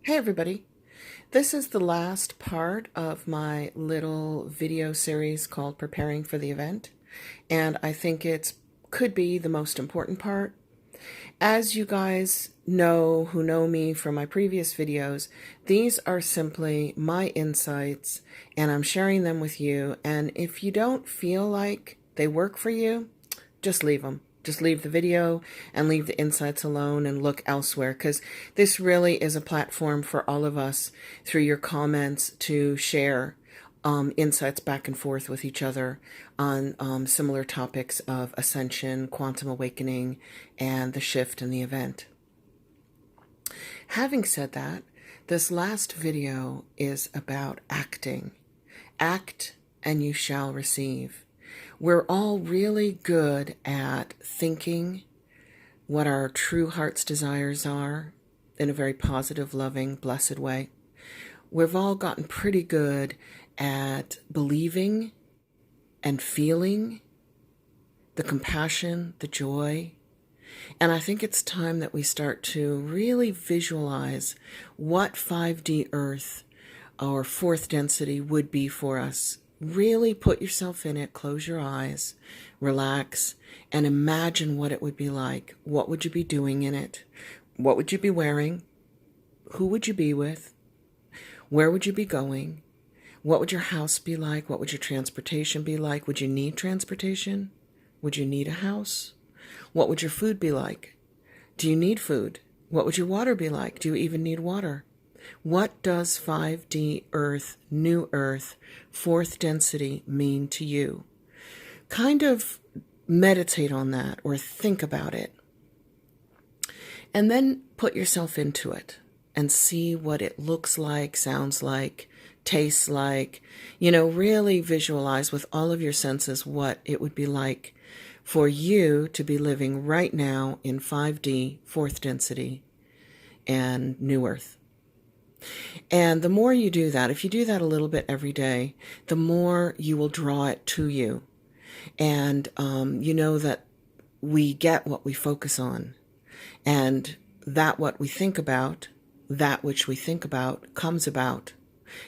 Hey everybody, this is the last part of my little video series called Preparing for the Event, and I think it could be the most important part. As you guys know who know me from my previous videos, these are simply my insights and I'm sharing them with you, and if you don't feel like they work for you, just leave them. Just leave the video and leave the insights alone and look elsewhere, because this really is a platform for all of us through your comments to share insights back and forth with each other on similar topics of ascension, quantum awakening, and the shift in the event. Having said that, this last video is about acting. Act and you shall receive. We're all really good at thinking what our true heart's desires are in a very positive, loving, blessed way. We've all gotten pretty good at believing and feeling the compassion, the joy. And I think it's time that we start to really visualize what 5D Earth or fourth density would be for us. Really put yourself in it, close your eyes, relax, and imagine what it would be like. What would you be doing in it? What would you be wearing? Who would you be with? Where would you be going? What would your house be like? What would your transportation be like? Would you need transportation? Would you need a house? What would your food be like? Do you need food? What would your water be like? Do you even need water? What does 5D Earth, New Earth, fourth density mean to you? Kind of meditate on that or think about it. And then put yourself into it and see what it looks like, sounds like, tastes like. Really visualize with all of your senses what it would be like for you to be living right now in 5D, fourth density, and New Earth. And the more you do that, if you do that a little bit every day, the more you will draw it to you. And you know that we get what we focus on. And that what we think about, that which we think about comes about.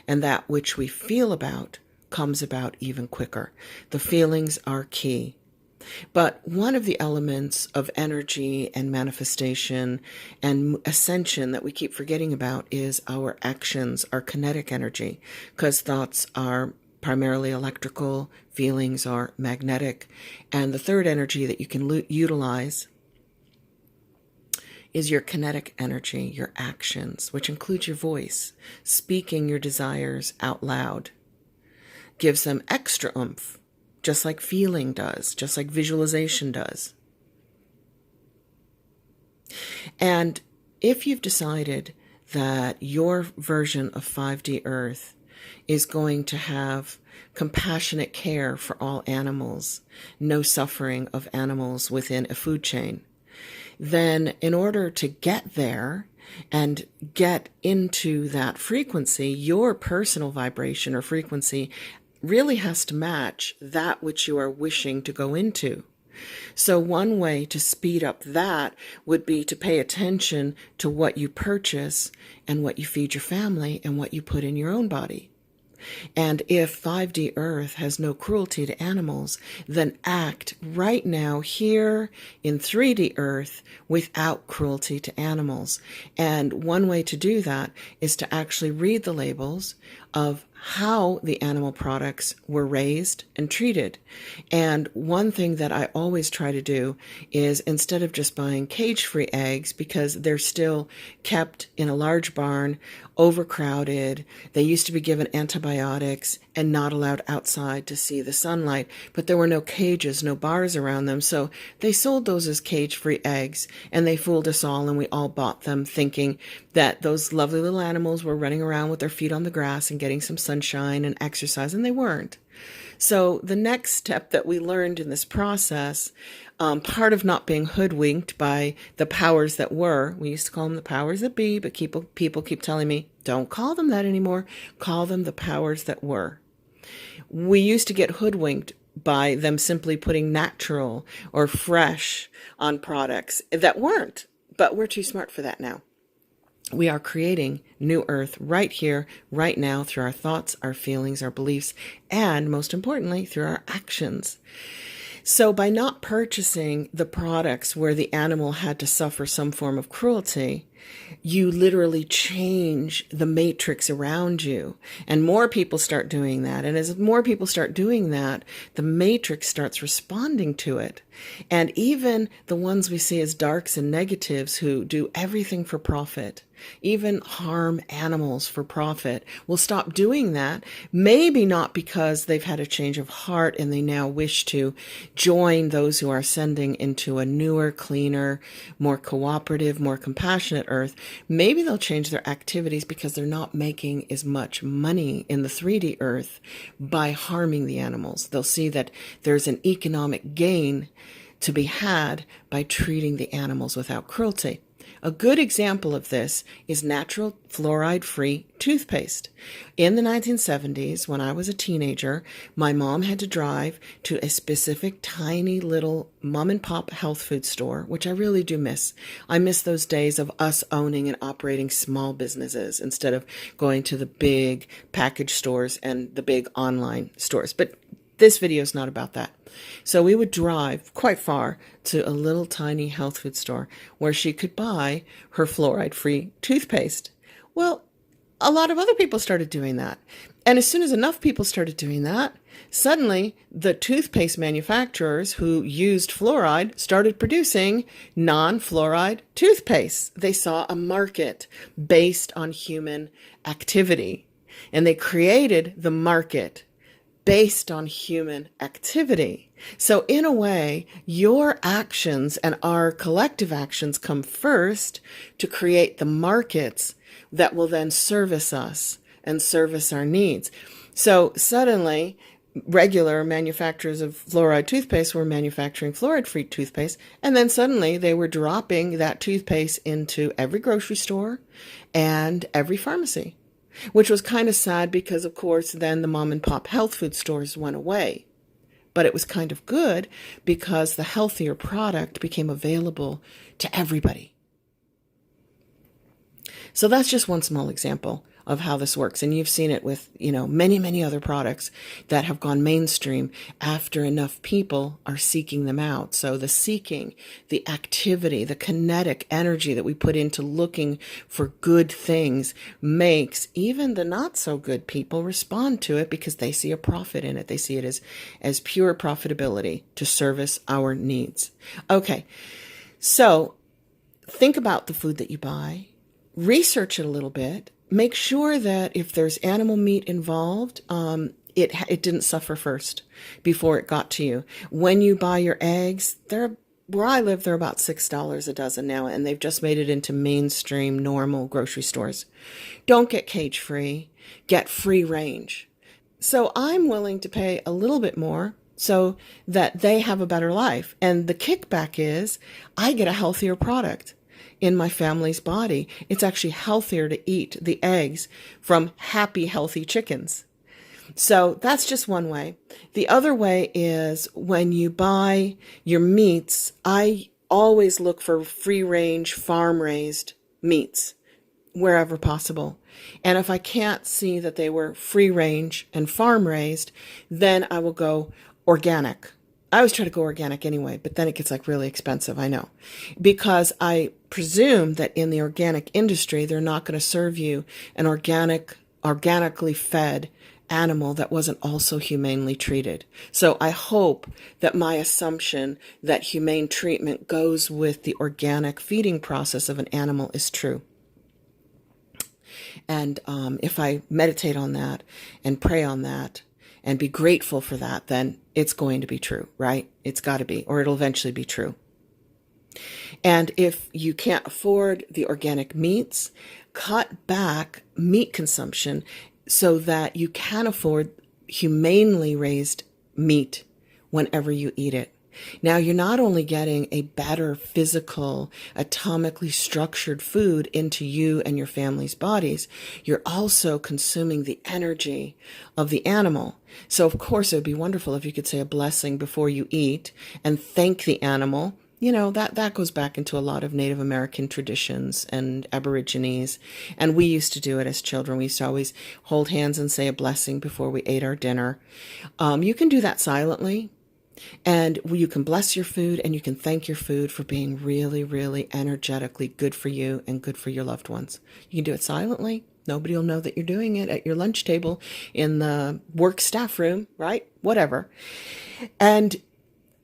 And that which we feel about comes about even quicker. The feelings are key. But one of the elements of energy and manifestation and ascension that we keep forgetting about is our actions, our kinetic energy, because thoughts are primarily electrical, feelings are magnetic, and the third energy that you can utilize is your kinetic energy, your actions, which includes your voice. Speaking your desires out loud gives them extra oomph, just like feeling does, just like visualization does. And if you've decided that your version of 5D Earth is going to have compassionate care for all animals, no suffering of animals within a food chain, then in order to get there and get into that frequency, your personal vibration or frequency really has to match that which you are wishing to go into. So one way to speed up that would be to pay attention to what you purchase and what you feed your family and what you put in your own body. And if 5D Earth has no cruelty to animals, then act right now here in 3D Earth without cruelty to animals. And one way to do that is to actually read the labels of how the animal products were raised and treated. And one thing that I always try to do is, instead of just buying cage-free eggs, because they're still kept in a large barn, overcrowded, they used to be given antibiotics and not allowed outside to see the sunlight, but there were no cages, no bars around them, so they sold those as cage-free eggs, and they fooled us all, and we all bought them thinking that those lovely little animals were running around with their feet on the grass and getting some sunshine and exercise, and they weren't. So the next step that we learned in this process, part of not being hoodwinked by the powers that were, we used to call them the powers that be, but people keep telling me, don't call them that anymore, call them the powers that were. We used to get hoodwinked by them simply putting natural or fresh on products that weren't, but we're too smart for that now. We are creating new earth right here, right now, through our thoughts, our feelings, our beliefs, and most importantly, through our actions. So by not purchasing the products where the animal had to suffer some form of cruelty, you literally change the matrix around you. And more people start doing that. And as more people start doing that, the matrix starts responding to it. And even the ones we see as darks and negatives who do everything for profit, even harm animals for profit, will stop doing that. Maybe not because they've had a change of heart and they now wish to join those who are ascending into a newer, cleaner, more cooperative, more compassionate earth. Maybe they'll change their activities because they're not making as much money in the 3D earth by harming the animals. They'll see that there's an economic gain to be had by treating the animals without cruelty. A good example of this is natural fluoride-free toothpaste. In the 1970s, when I was a teenager, my mom had to drive to a specific tiny little mom and pop health food store, which I really do miss. I miss those days of us owning and operating small businesses instead of going to the big package stores and the big online stores. But this video is not about that. So we would drive quite far to a little tiny health food store where she could buy her fluoride-free toothpaste. Well, a lot of other people started doing that. And as soon as enough people started doing that, suddenly the toothpaste manufacturers who used fluoride started producing non-fluoride toothpaste. They saw a market based on human activity, and they created the market based on human activity. So in a way, your actions and our collective actions come first to create the markets that will then service us and service our needs. So suddenly, regular manufacturers of fluoride toothpaste were manufacturing fluoride-free toothpaste, and then suddenly they were dropping that toothpaste into every grocery store and every pharmacy. Which was kind of sad because, of course, then the mom and pop health food stores went away. But it was kind of good because the healthier product became available to everybody. So that's just one small example of how this works. And you've seen it with, many, many other products that have gone mainstream after enough people are seeking them out. So the seeking, the activity, the kinetic energy that we put into looking for good things makes even the not so good people respond to it because they see a profit in it. They see it as pure profitability to service our needs. Okay. So think about the food that you buy, research it a little bit. Make sure that if there's animal meat involved, it didn't suffer first before it got to you. When you buy your eggs, where I live, they're about $6 a dozen now, and they've just made it into mainstream, normal grocery stores. Don't get cage-free. Get free range. So I'm willing to pay a little bit more so that they have a better life. And the kickback is I get a healthier product in my family's body. It's actually healthier to eat the eggs from happy, healthy chickens. So that's just one way. The other way is when you buy your meats, I always look for free-range, farm-raised meats wherever possible. And if I can't see that they were free-range and farm-raised, then I will go organic. I always try to go organic anyway, but then it gets really expensive, I know. Because I presume that in the organic industry, they're not going to serve you an organically fed animal that wasn't also humanely treated. So I hope that my assumption that humane treatment goes with the organic feeding process of an animal is true. And if I meditate on that and pray on that, and be grateful for that, then it's going to be true, right? It's got to be, or it'll eventually be true. And if you can't afford the organic meats, cut back meat consumption so that you can afford humanely raised meat whenever you eat it. Now, you're not only getting a better physical, atomically structured food into you and your family's bodies, you're also consuming the energy of the animal. So, of course, it would be wonderful if you could say a blessing before you eat and thank the animal that goes back into a lot of Native American traditions and Aborigines. And we used to do it as children. We used to always hold hands and say a blessing before we ate our dinner. You can do that silently. And you can bless your food and you can thank your food for being really, really energetically good for you and good for your loved ones. You can do it silently. Nobody will know that you're doing it at your lunch table, in the work staff room, right? Whatever. And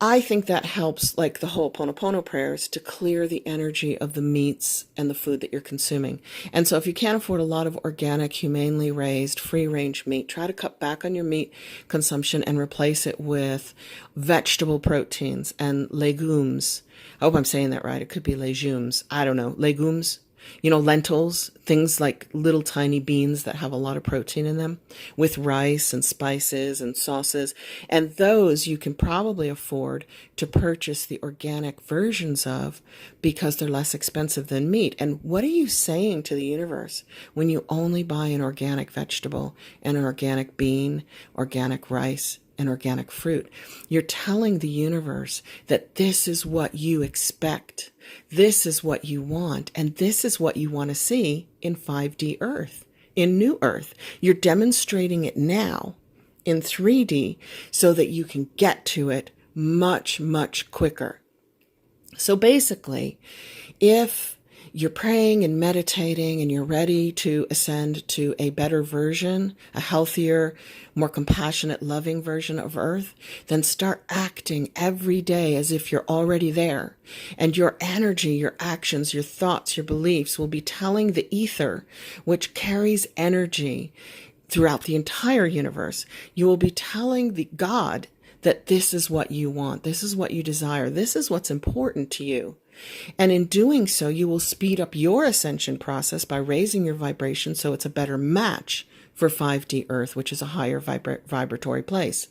I think that helps, like the Ho'oponopono prayers, to clear the energy of the meats and the food that you're consuming. And so if you can't afford a lot of organic, humanely raised, free-range meat, try to cut back on your meat consumption and replace it with vegetable proteins and legumes. I hope I'm saying that right. It could be legumes. I don't know. Legumes. Lentils, things like little tiny beans that have a lot of protein in them, with rice and spices and sauces. And those you can probably afford to purchase the organic versions of, because they're less expensive than meat. And what are you saying to the universe when you only buy an organic vegetable, an organic bean, organic rice, and organic fruit? You're telling the universe that this is what you expect. This is what you want. And this is what you want to see in 5D Earth, in New Earth. You're demonstrating it now in 3D so that you can get to it much, much quicker. So basically, if you're praying and meditating and you're ready to ascend to a better version, a healthier, more compassionate, loving version of Earth, then start acting every day as if you're already there. And your energy, your actions, your thoughts, your beliefs will be telling the ether, which carries energy throughout the entire universe. You will be telling the God that this is what you want. This is what you desire. This is what's important to you. And in doing so, you will speed up your ascension process by raising your vibration so it's a better match for 5D Earth, which is a higher vibratory place.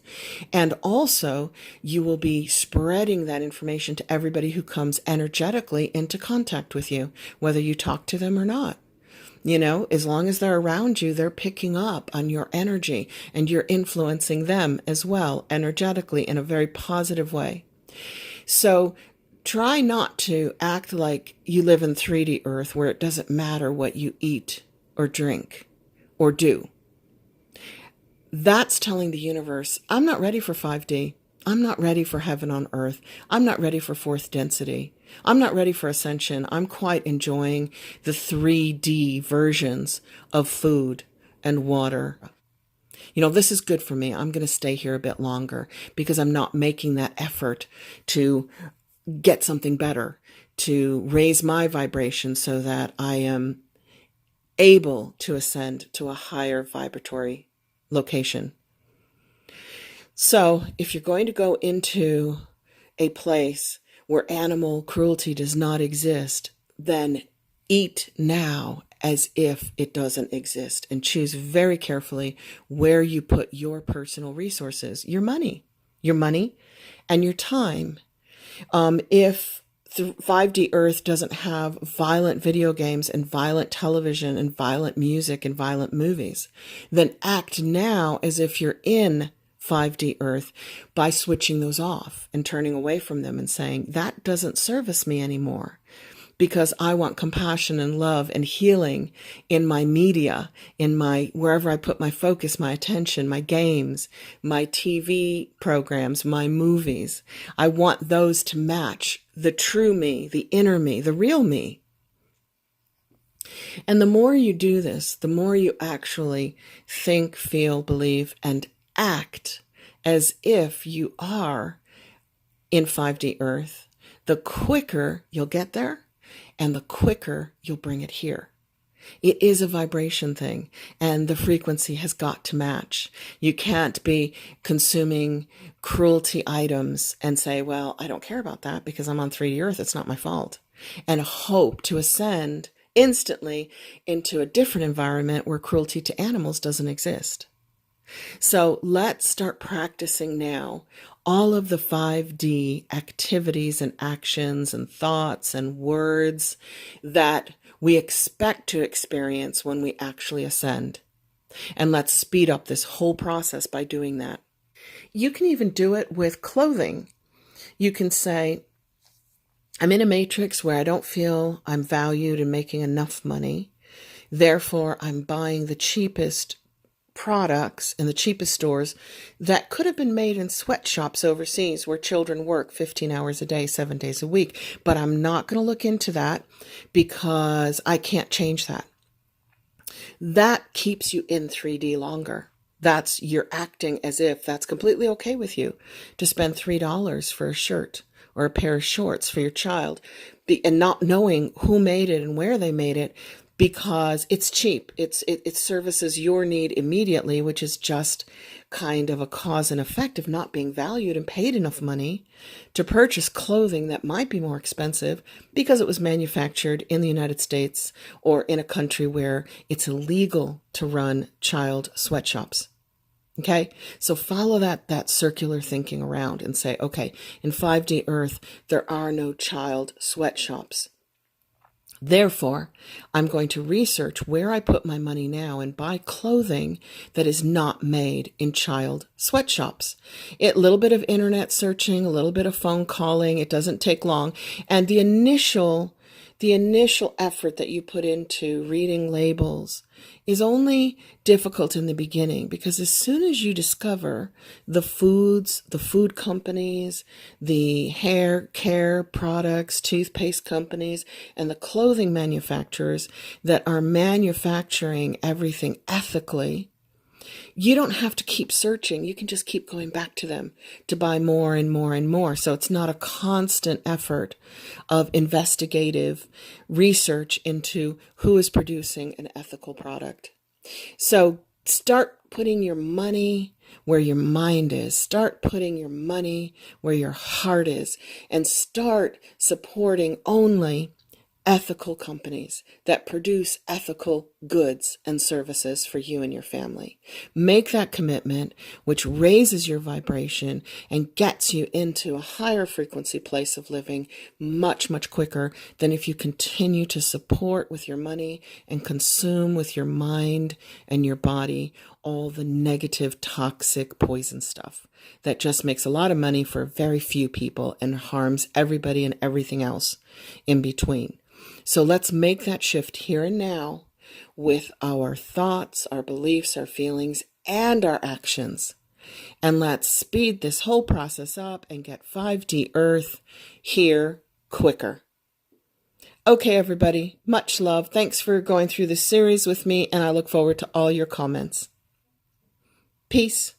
And also, you will be spreading that information to everybody who comes energetically into contact with you, whether you talk to them or not. As long as they're around you, they're picking up on your energy, and you're influencing them as well energetically in a very positive way. So try not to act like you live in 3D Earth, where it doesn't matter what you eat or drink or do. That's telling the universe, I'm not ready for 5D. I'm not ready for heaven on earth. I'm not ready for fourth density. I'm not ready for ascension. I'm quite enjoying the 3D versions of food and water. This is good for me. I'm going to stay here a bit longer because I'm not making that effort to get something better, to raise my vibration so that I am able to ascend to a higher vibratory location. So if you're going to go into a place where animal cruelty does not exist, then eat now as if it doesn't exist, and choose very carefully where you put your personal resources, your money and your time. If 5D Earth doesn't have violent video games and violent television and violent music and violent movies, then act now as if you're in 5D Earth by switching those off and turning away from them and saying, that doesn't service me anymore, because I want compassion and love and healing in my media, in wherever I put my focus, my attention, my games, my TV programs, my movies. I want those to match the true me, the inner me, the real me. And the more you do this, the more you actually think, feel, believe, and act as if you are in 5D Earth, the quicker you'll get there and the quicker you'll bring it here. It is a vibration thing, and the frequency has got to match. You can't be consuming cruelty items and say, well, I don't care about that because I'm on 3D Earth, it's not my fault, and hope to ascend instantly into a different environment where cruelty to animals doesn't exist. So let's start practicing now all of the 5D activities and actions and thoughts and words that we expect to experience when we actually ascend. And let's speed up this whole process by doing that. You can even do it with clothing. You can say, I'm in a matrix where I don't feel I'm valued and making enough money. Therefore, I'm buying the cheapest products in the cheapest stores that could have been made in sweatshops overseas where children work 15 hours a day, 7 days a week. But I'm not going to look into that because I can't change that. That keeps you in 3D longer. You're acting as if that's completely okay with you to spend $3 for a shirt or a pair of shorts for your child, and not knowing who made it and where they made it, because it's cheap. It services your need immediately, which is just kind of a cause and effect of not being valued and paid enough money to purchase clothing that might be more expensive because it was manufactured in the United States or in a country where it's illegal to run child sweatshops. Okay, so follow that circular thinking around and say, okay, in 5D Earth, there are no child sweatshops. Therefore, I'm going to research where I put my money now and buy clothing that is not made in child sweatshops. A little bit of internet searching, a little bit of phone calling. It doesn't take long. And the initial effort that you put into reading labels is only difficult in the beginning, because as soon as you discover the food companies, the hair care products, toothpaste companies, and the clothing manufacturers that are manufacturing everything ethically, you don't have to keep searching. You can just keep going back to them to buy more and more and more. So it's not a constant effort of investigative research into who is producing an ethical product. So start putting your money where your mind is. Start putting your money where your heart is, and start supporting only ethical companies that produce ethical goods and services for you and your family. Make that commitment, which raises your vibration and gets you into a higher frequency place of living much, much quicker than if you continue to support with your money and consume with your mind and your body all the negative, toxic, poison stuff that just makes a lot of money for very few people and harms everybody and everything else in between. So let's make that shift here and now with our thoughts, our beliefs, our feelings, and our actions. And let's speed this whole process up and get 5D Earth here quicker. Okay, everybody, much love. Thanks for going through this series with me, and I look forward to all your comments. Peace.